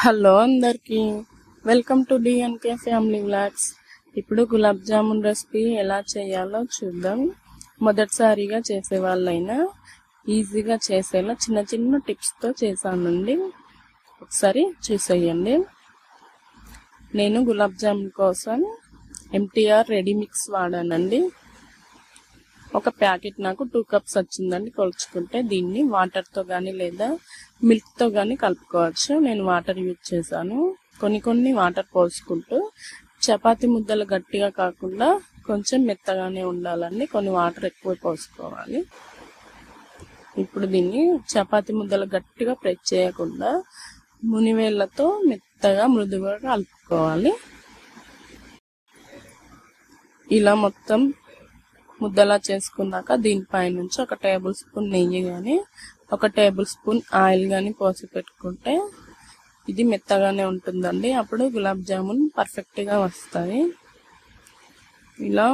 Hello అందరికీ, welcome to DNK family vlogs. ఇప్పుడు gulab jamun recipe ఎలా చేయాలో చూద్దాం. మొదటిసారిగా చేసే వాళ్ళైనా ఈజీగా చేసేలా చిన్న చిన్న టిప్స్తో చేశానండి. ఒకసారి చూసేయండి. నేను గులాబ్ జామున్ కోసం ఎంటీఆర్ రెడీ మిక్స్ వాడానండి. ఒక ప్యాకెట్ నాకు 2 కప్స్ వచ్చిందండి. కొలుచుకుంటే దీన్ని వాటర్తో కానీ లేదా మిల్క్తో కానీ కలుపుకోవచ్చు. నేను వాటర్ యూజ్ చేశాను. కొన్ని వాటర్ పోసుకుంటూ చపాతీ ముద్దలు గట్టిగా కాకుండా కొంచెం మెత్తగానే ఉండాలండి. కొన్ని వాటర్ ఎక్కువ పోసుకోవాలి. ఇప్పుడు దీన్ని చపాతీ ముద్దలు గట్టిగా ప్రెస్ చేయకుండా మునివేళ్లతో మెత్తగా మృదువుగా కలుపుకోవాలి. ఇలా మొత్తం ముద్దలా చేసుకున్నాక దీనిపై నుంచి 1 టేబుల్ స్పూన్ నెయ్యి కానీ 1 టేబుల్ స్పూన్ ఆయిల్ కానీ పోసి పెట్టుకుంటే ఇది మెత్తగానే ఉంటుందండి. అప్పుడు గులాబ్ జామున్ పర్ఫెక్ట్గా వస్తాయి. ఇలా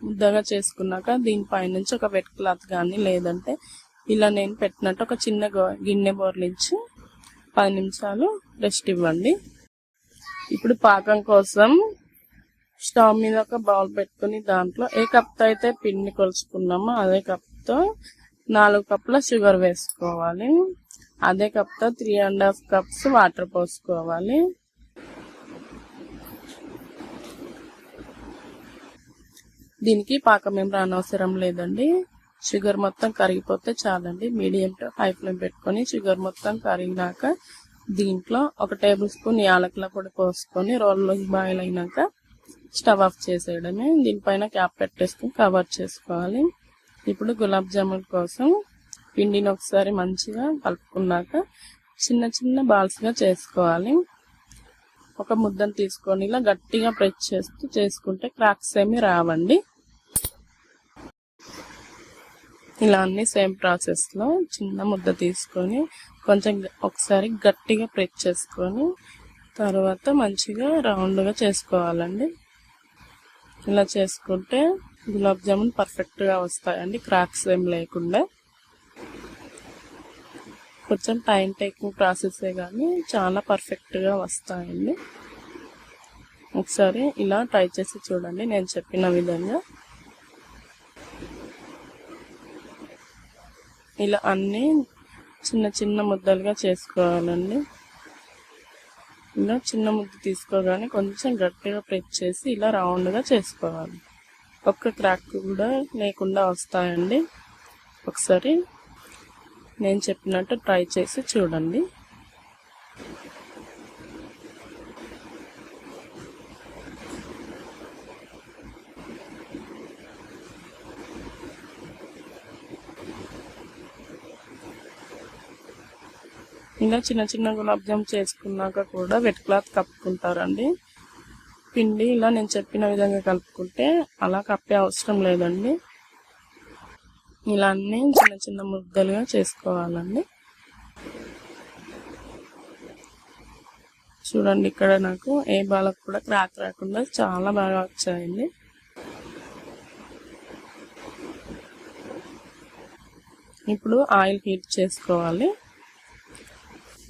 ముద్దగా చేసుకున్నాక దీనిపై నుంచి ఒక వెట్ క్లాత్ కానీ లేదంటే ఇలా నేను పెట్టినట్టు ఒక చిన్న గిన్నె బోర్లించి 10 నిమిషాలు రెస్ట్ ఇవ్వండి. ఇప్పుడు పాకం కోసం స్టవ్ మీద ఒక బౌల్ పెట్టుకుని దాంట్లో ఏ కప్తో అయితే పిండి కొలుచుకున్నామో అదే కప్తో 4 కప్పుల షుగర్ వేసుకోవాలి. అదే కప్తో 3½ కప్స్ వాటర్ పోసుకోవాలి. దీనికి పాకం ఏం రానవసరం లేదండి. షుగర్ మొత్తం కరిగిపోతే చాలండి. మీడియం టు హై ఫ్లేమ్ పెట్టుకొని షుగర్ మొత్తం కరిగినాక దీంట్లో 1 టేబుల్ స్పూన్ యాలకుల పొడి పోసుకొని రోల్లో బాయిల్ అయినాక స్టవ్ ఆఫ్ చేసేయడమే. దీనిపైన క్యాప్ పెట్టేసుకుని కవర్ చేసుకోవాలి. ఇప్పుడు గులాబ్ జామున్ కోసం పిండిని ఒకసారి మంచిగా కలుపుకున్నాక చిన్న చిన్న బాల్స్గా చేసుకోవాలి. ఒక ముద్దను తీసుకొని ఇలా గట్టిగా ప్రెస్ చేస్తూ చేసుకుంటే క్రాక్స్ ఏమి రావండి. ఇలా అన్ని సేమ్ ప్రాసెస్లో చిన్న ముద్ద తీసుకొని కొంచెం ఒకసారి గట్టిగా ప్రెస్ చేసుకొని తర్వాత మంచిగా రౌండ్గా చేసుకోవాలండి. ఇలా చేసుకుంటే గులాబ్ జామున్ పర్ఫెక్ట్గా వస్తాయండి, క్రాక్స్ ఏం లేకుండా. కొంచెం టైం టేకింగ్ ప్రాసెసే కానీ చాలా పర్ఫెక్ట్గా వస్తాయండి. ఒకసారి ఇలా ట్రై చేసి చూడండి నేను చెప్పిన విధంగా. ఇలా అన్నీ చిన్న చిన్న ముద్దలుగా చేసుకోవాలండి. ఇలా చిన్న ముద్ద తీసుకోగానే కొంచెం గట్టిగా ప్రెస్ చేసి ఇలా రౌండ్గా చేసుకోవాలి. ఒక్క క్రాక్ కూడా లేకుండా వస్తాయండి. ఒకసారి నేను చెప్పినట్టు ట్రై చేసి చూడండి. ఇలా చిన్న చిన్న గులాబ్ జామ్ చేసుకున్నాక కూడా వెట్ క్లాత్ కప్పుకుంటారండి. పిండి ఇలా నేను చెప్పిన విధంగా కలుపుకుంటే అలా కప్పే అవసరం లేదండి. ఇలా అన్నీ చిన్న చిన్న ముద్దలుగా చేసుకోవాలండి. చూడండి, ఇక్కడ నాకు ఏ బాలకు కూడా క్రాక్ రాకుండా చాలా బాగా వచ్చాయండి. ఇప్పుడు ఆయిల్ హీట్ చేసుకోవాలి.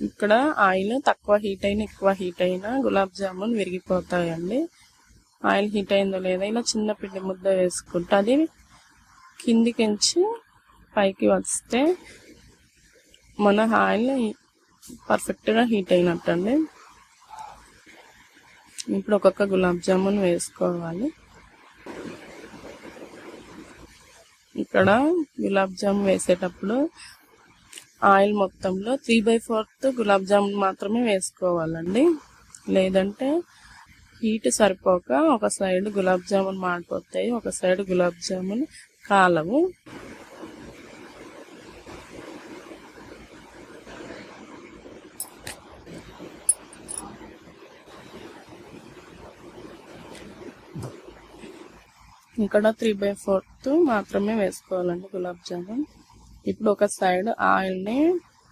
ఇక్కడ ఆయిల్ తక్కువ హీట్ అయినా ఎక్కువ హీట్ అయినా గులాబ్ జామున్ విరిగిపోతాయండి. ఆయిల్ హీట్ అయిందో లేదా ఇలా చిన్న పిండి ముద్ద వేసుకుంటే అది కిందికించి పైకి వస్తే మన ఆయిల్ పర్ఫెక్ట్గా హీట్ అయినట్టండి. ఇప్పుడు ఒక్కొక్క గులాబ్ జామున్ వేసుకోవాలి. ఇక్కడ గులాబ్ జామున్ వేసేటప్పుడు ఆయిల్ మొత్తంలో 3/4 గులాబ్ జామున్ మాత్రమే వేసుకోవాలండి. లేదంటే హీట్ సరిపోక ఒక సైడ్ గులాబ్ జామున్ మాడిపోతాయి, ఒక సైడ్ గులాబ్ జామున్ కాలవు. ఇక్కడ 3/4 మాత్రమే వేసుకోవాలండి గులాబ్ జామున్. ఇప్పుడు ఒక సైడ్ ఆయిల్ని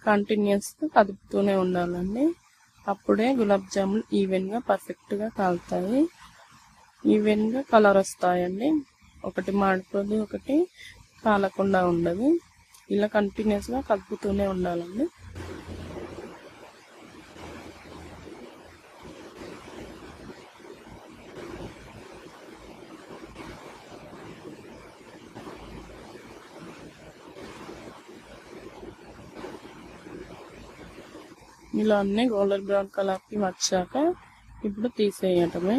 కంటిన్యూస్గా కదుపుతూనే ఉండాలండి. అప్పుడే గులాబ్ జామున్ ఈవెన్గా పర్ఫెక్ట్గా కాలుతాయి, ఈవెన్గా కలర్ వస్తాయండి. ఒకటి మాడిపోదు, ఒకటి కాలకుండా ఉండదు. ఇలా కంటిన్యూస్గా కలుపుతూనే ఉండాలండి. ఇలా అన్నీ గోల్డెన్ బ్రౌన్ కలర్కి వచ్చాక ఇప్పుడు తీసేయటమే.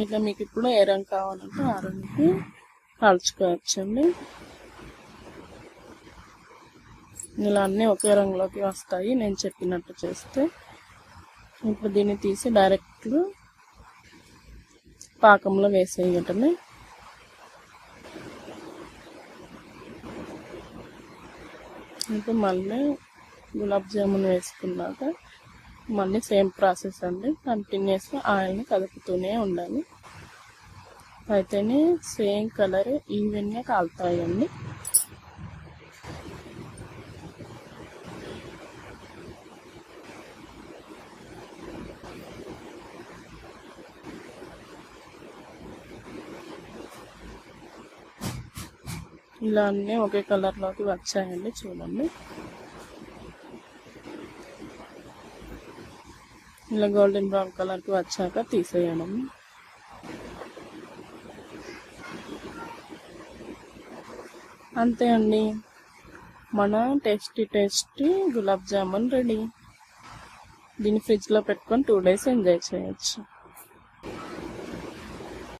ఇట్లా మీకు ఇప్పుడు ఏ రంగు కావాలంటే ఆ రంగుకి కాల్చుకోవచ్చండి. ఇలా అన్నీ ఒకే రంగులోకి వస్తాయి నేను చెప్పినట్టు చేస్తే. ఇప్పుడు దీన్ని తీసి డైరెక్ట్గా పాకంలో వేసేయటమే. ఇప్పుడు మళ్ళీ గులాబ్ జామున్ వేసుకున్నాక మళ్ళీ సేమ్ ప్రాసెస్ అండి. కంటిన్యూస్గా ఆయిల్ని కదుపుతూనే ఉండాలి, అయితేనే సేమ్ కలర్ ఈవెన్గా కాలుతాయండి. ఇలా అన్నీ ఒకే కలర్లోకి వచ్చాయండి, చూడండి. ఇలా గోల్డెన్ బ్రౌన్ కలర్కి వచ్చాక తీసేయడం. అంతే అండి, మన టేస్టీ గులాబ్ జామున్ రెడీ. దీన్ని ఫ్రిడ్జ్లో పెట్టుకొని 2 days ఎంజాయ్ చేయొచ్చు.